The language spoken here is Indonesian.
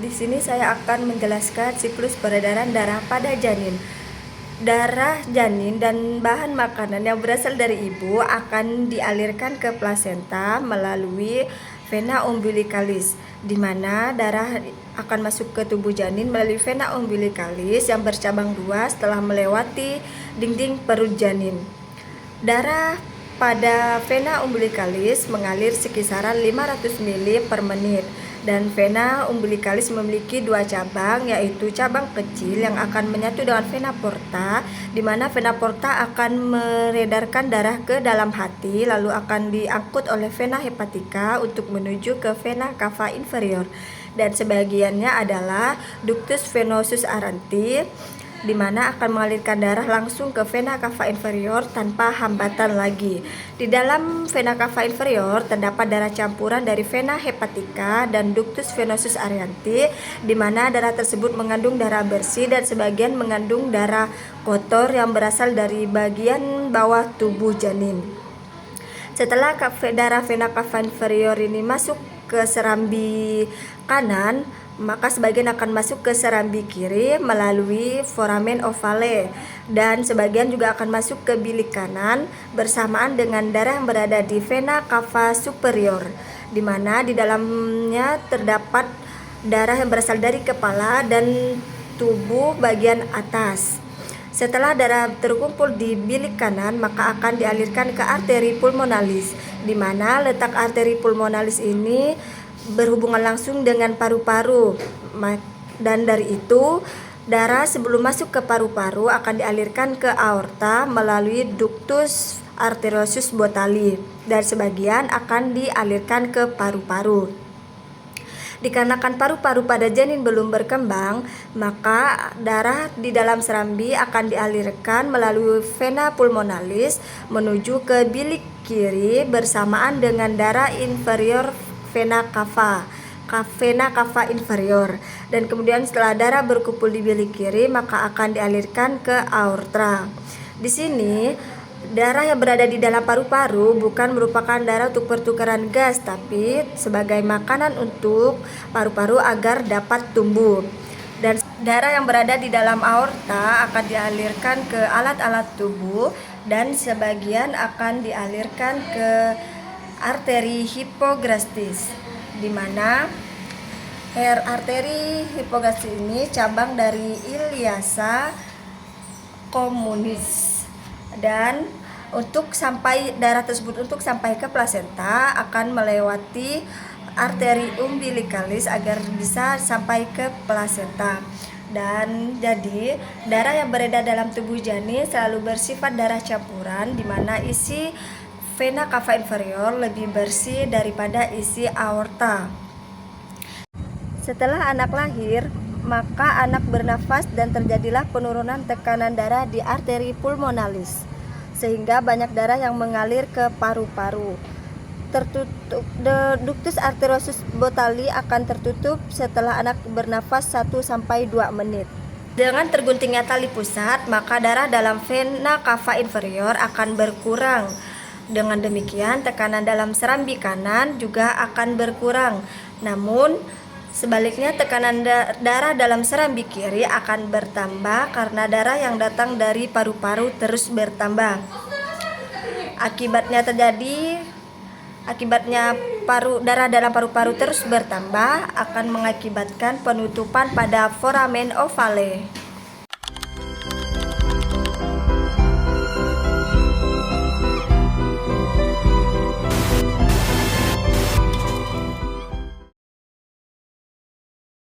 di sini saya akan menjelaskan siklus peredaran darah pada janin. Darah janin dan bahan makanan yang berasal dari ibu akan dialirkan ke plasenta melalui vena umbilicalis, di mana darah akan masuk ke tubuh janin melalui vena umbilicalis yang bercabang dua setelah melewati dinding perut janin. Darah pada vena umbilicalis mengalir sekisaran 500 ml per menit, dan vena umbilicalis memiliki dua cabang, yaitu cabang kecil yang akan menyatu dengan vena porta, di mana vena porta akan mengedarkan darah ke dalam hati, lalu akan diangkut oleh vena hepatica untuk menuju ke vena cava inferior, dan sebagiannya adalah ductus venosus aranti, di mana akan mengalirkan darah langsung ke vena cava inferior tanpa hambatan lagi. Di dalam vena cava inferior terdapat darah campuran dari vena hepatica dan ductus venosus aranti, di mana darah tersebut mengandung darah bersih dan sebagian mengandung darah kotor yang berasal dari bagian bawah tubuh janin. Setelah darah vena cava inferior ini masuk ke serambi kanan, maka sebagian akan masuk ke serambi kiri melalui foramen ovale, dan sebagian juga akan masuk ke bilik kanan bersamaan dengan darah yang berada di vena cava superior, di mana di dalamnya terdapat darah yang berasal dari kepala dan tubuh bagian atas. Setelah darah terkumpul di bilik kanan, maka akan dialirkan ke arteri pulmonalis, di mana letak arteri pulmonalis ini berhubungan langsung dengan paru-paru, dan dari itu darah sebelum masuk ke paru-paru akan dialirkan ke aorta melalui ductus arteriosus botali, dan sebagian akan dialirkan ke paru-paru. Dikarenakan paru-paru pada janin belum berkembang, maka darah di dalam serambi akan dialirkan melalui vena pulmonalis menuju ke bilik kiri bersamaan dengan darah inferior vena cava inferior, dan kemudian setelah darah berkumpul di bilik kiri maka akan dialirkan ke aorta. Di sini darah yang berada di dalam paru-paru bukan merupakan darah untuk pertukaran gas, tapi sebagai makanan untuk paru-paru agar dapat tumbuh. Dan darah yang berada di dalam aorta akan dialirkan ke alat-alat tubuh, dan sebagian akan dialirkan ke arteri hipogastris, di mana arteri hipogastris ini cabang dari iliasa communis, dan untuk sampai darah tersebut untuk sampai ke plasenta akan melewati arteri umbilicalis agar bisa sampai ke plasenta. Dan jadi darah yang beredar dalam tubuh janin selalu bersifat darah campuran, di mana isi vena cava inferior lebih bersih daripada isi aorta. Setelah anak lahir, maka anak bernafas dan terjadilah penurunan tekanan darah di arteri pulmonalis, sehingga banyak darah yang mengalir ke paru-paru. Ductus arteriosus botali akan tertutup setelah anak bernafas 1-2 menit. Dengan terguntingnya tali pusat, maka darah dalam vena cava inferior akan berkurang. Dengan demikian, tekanan dalam serambi kanan juga akan berkurang. Namun, sebaliknya tekanan darah dalam serambi kiri akan bertambah karena darah yang datang dari paru-paru terus bertambah. Akibatnya darah dalam paru-paru terus bertambah akan mengakibatkan penutupan pada foramen ovale.